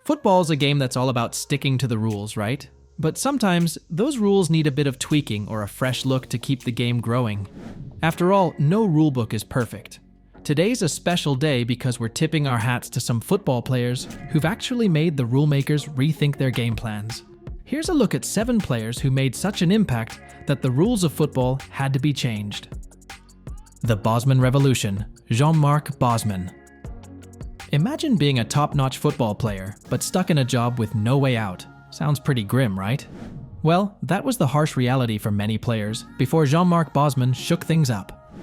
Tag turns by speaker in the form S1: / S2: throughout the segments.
S1: Football's a game that's all about sticking to the rules, right? But sometimes, those rules need a bit of tweaking or a fresh look to keep the game growing. After all, no rulebook is perfect. Today's a special day because we're tipping our hats to some football players who've actually made the rule makers rethink their game plans. Here's a look at 7 players who made such an impact that the rules of football had to be changed. The Bosman Revolution, Jean-Marc Bosman. Imagine being a top-notch football player, but stuck in a job with no way out. Sounds pretty grim, right? Well, that was the harsh reality for many players before Jean-Marc Bosman shook things up.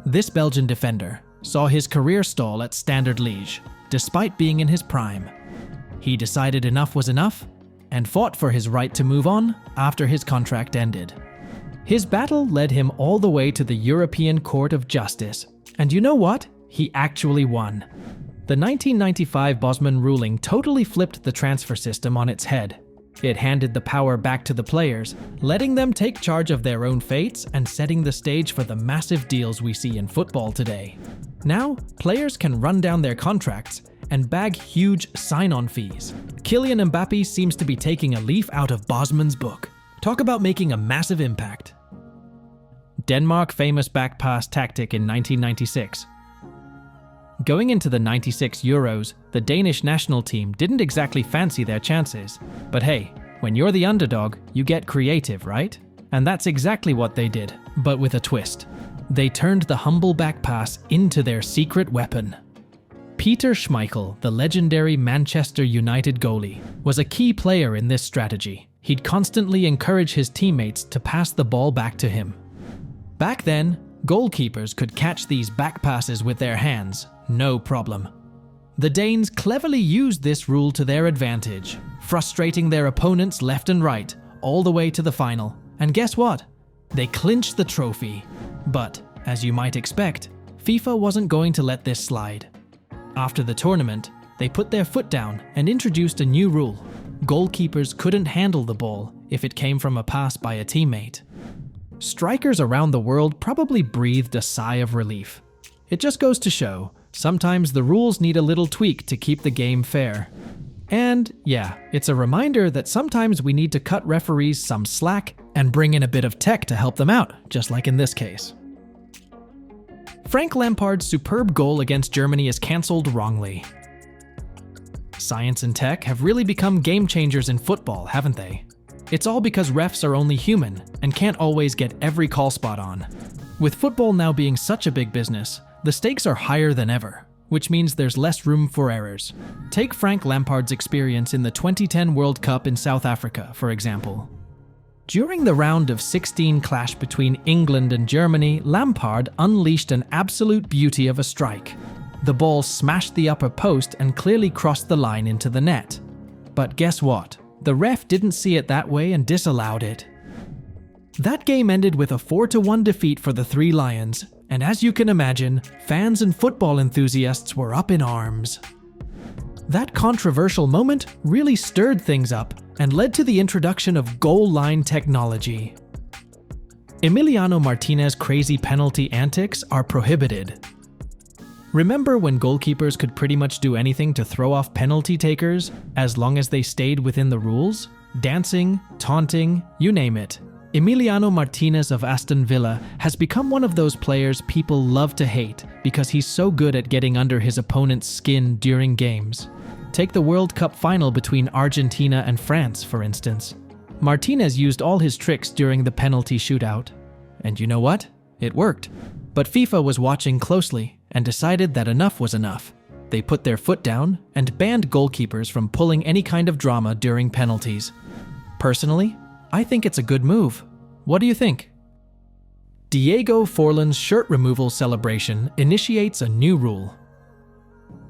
S1: This Belgian defender saw his career stall at Standard Liège, despite being in his prime. He decided enough was enough and fought for his right to move on after his contract ended. His battle led him all the way to the European Court of Justice, and you know what? He actually won. The 1995 Bosman ruling totally flipped the transfer system on its head. It handed the power back to the players, letting them take charge of their own fates and setting the stage for the massive deals we see in football today. Now, players can run down their contracts and bag huge sign-on fees. Kylian Mbappé seems to be taking a leaf out of Bosman's book. Talk about making a massive impact. Denmark's famous back pass tactic in 1996. Going into the 96 Euros, the Danish national team didn't exactly fancy their chances. But hey, when you're the underdog, you get creative, right? And that's exactly what they did, but with a twist. They turned the humble back pass into their secret weapon. Peter Schmeichel, the legendary Manchester United goalie, was a key player in this strategy. He'd constantly encourage his teammates to pass the ball back to him. Back then, goalkeepers could catch these back passes with their hands, no problem. The Danes cleverly used this rule to their advantage, frustrating their opponents left and right, all the way to the final. And guess what? They clinched the trophy. But, as you might expect, FIFA wasn't going to let this slide. After the tournament, they put their foot down and introduced a new rule. Goalkeepers couldn't handle the ball if it came from a pass by a teammate. Strikers around the world probably breathed a sigh of relief. It just goes to show, sometimes the rules need a little tweak to keep the game fair. And yeah, it's a reminder that sometimes we need to cut referees some slack and bring in a bit of tech to help them out, just like in this case. Frank Lampard's superb goal against Germany is cancelled wrongly. Science and tech have really become game changers in football, haven't they? It's all because refs are only human and can't always get every call spot on. With football now being such a big business, the stakes are higher than ever, which means there's less room for errors. Take Frank Lampard's experience in the 2010 World Cup in South Africa, for example. During the round of 16 clash between England and Germany, Lampard unleashed an absolute beauty of a strike. The ball smashed the upper post and clearly crossed the line into the net. But guess what? The ref didn't see it that way and disallowed it. That game ended with a 4-1 defeat for the Three Lions, and as you can imagine, fans and football enthusiasts were up in arms. That controversial moment really stirred things up and led to the introduction of goal line technology. Emiliano Martinez's crazy penalty antics are prohibited. Remember when goalkeepers could pretty much do anything to throw off penalty takers as long as they stayed within the rules? Dancing, taunting, you name it. Emiliano Martinez of Aston Villa has become one of those players people love to hate because he's so good at getting under his opponent's skin during games. Take the World Cup final between Argentina and France, for instance. Martinez used all his tricks during the penalty shootout. And you know what? It worked. But FIFA was watching closely and decided that enough was enough. They put their foot down and banned goalkeepers from pulling any kind of drama during penalties. Personally, I think it's a good move. What do you think? Diego Forlan's shirt removal celebration initiates a new rule.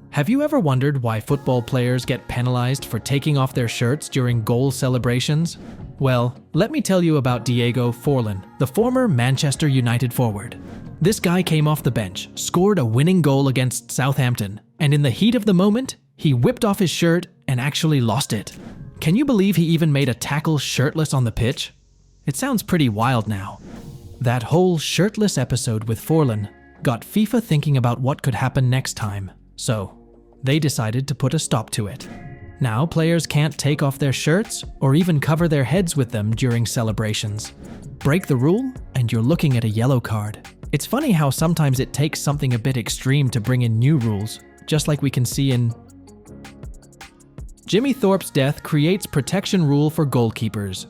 S1: Have you ever wondered why football players get penalized for taking off their shirts during goal celebrations? Well, let me tell you about Diego Forlan, the former Manchester United forward. This guy came off the bench, scored a winning goal against Southampton, and in the heat of the moment, he whipped off his shirt and actually lost it. Can you believe he even made a tackle shirtless on the pitch? It sounds pretty wild now. That whole shirtless episode with Forlan got FIFA thinking about what could happen next time, so they decided to put a stop to it. Now players can't take off their shirts or even cover their heads with them during celebrations. Break the rule and you're looking at a yellow card. It's funny how sometimes it takes something a bit extreme to bring in new rules, just like we can see in Jimmy Thorpe's death creates protection rule for goalkeepers.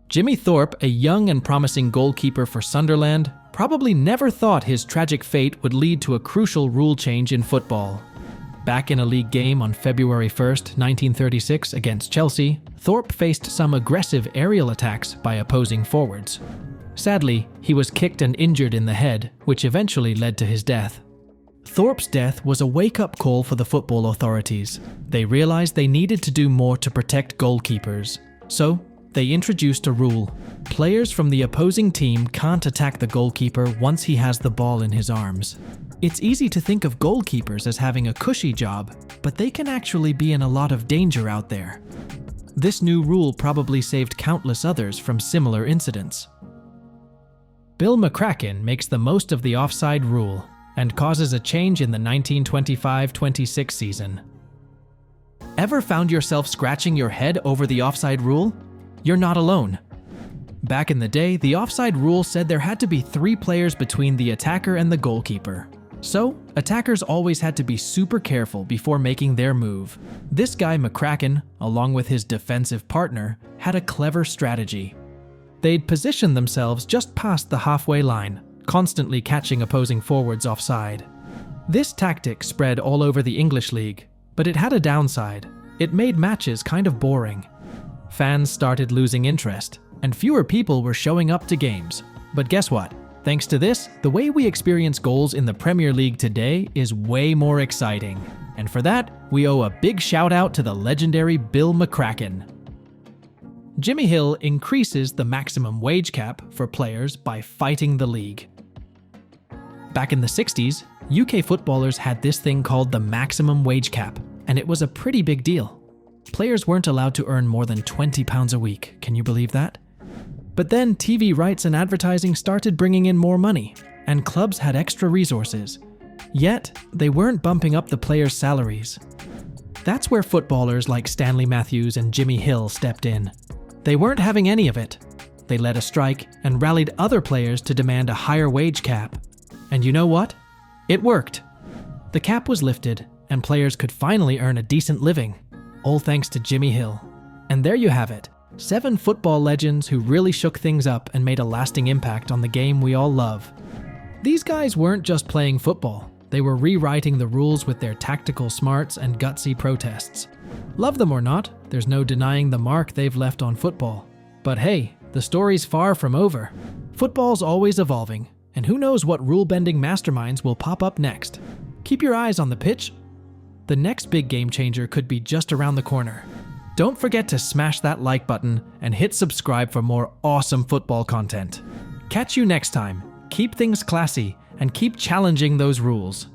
S1: Jimmy Thorpe, a young and promising goalkeeper for Sunderland, probably never thought his tragic fate would lead to a crucial rule change in football. Back in a league game on February 1st, 1936 against Chelsea, Thorpe faced some aggressive aerial attacks by opposing forwards. Sadly, he was kicked and injured in the head, which eventually led to his death. Thorpe's death was a wake-up call for the football authorities. They realized they needed to do more to protect goalkeepers. So, they introduced a rule. Players from the opposing team can't attack the goalkeeper once he has the ball in his arms. It's easy to think of goalkeepers as having a cushy job, but they can actually be in a lot of danger out there. This new rule probably saved countless others from similar incidents. Bill McCracken makes the most of the offside rule and causes a change in the 1925-26 season. Ever found yourself scratching your head over the offside rule? You're not alone. Back in the day, the offside rule said there had to be 3 players between the attacker and the goalkeeper. So, attackers always had to be super careful before making their move. This guy McCracken, along with his defensive partner, had a clever strategy. They'd position themselves just past the halfway line, constantly catching opposing forwards offside. This tactic spread all over the English League, but it had a downside. It made matches kind of boring. Fans started losing interest, and fewer people were showing up to games. But guess what? Thanks to this, the way we experience goals in the Premier League today is way more exciting. And for that, we owe a big shout out to the legendary Bill McCracken. Jimmy Hill increases the maximum wage cap for players by fighting the league. Back in the 60s, UK footballers had this thing called the maximum wage cap, and it was a pretty big deal. Players weren't allowed to earn more than £20 a week, can you believe that? But then TV rights and advertising started bringing in more money, and clubs had extra resources. Yet, they weren't bumping up the players' salaries. That's where footballers like Stanley Matthews and Jimmy Hill stepped in. They weren't having any of it. They led a strike and rallied other players to demand a higher wage cap. And you know what? It worked. The cap was lifted, and players could finally earn a decent living, all thanks to Jimmy Hill. And there you have it. 7 football legends who really shook things up and made a lasting impact on the game we all love. These guys weren't just playing football. They were rewriting the rules with their tactical smarts and gutsy protests. Love them or not, there's no denying the mark they've left on football. But hey, the story's far from over. Football's always evolving, and who knows what rule-bending masterminds will pop up next. Keep your eyes on the pitch. The next big game changer could be just around the corner. Don't forget to smash that like button and hit subscribe for more awesome football content. Catch you next time. Keep things classy and keep challenging those rules.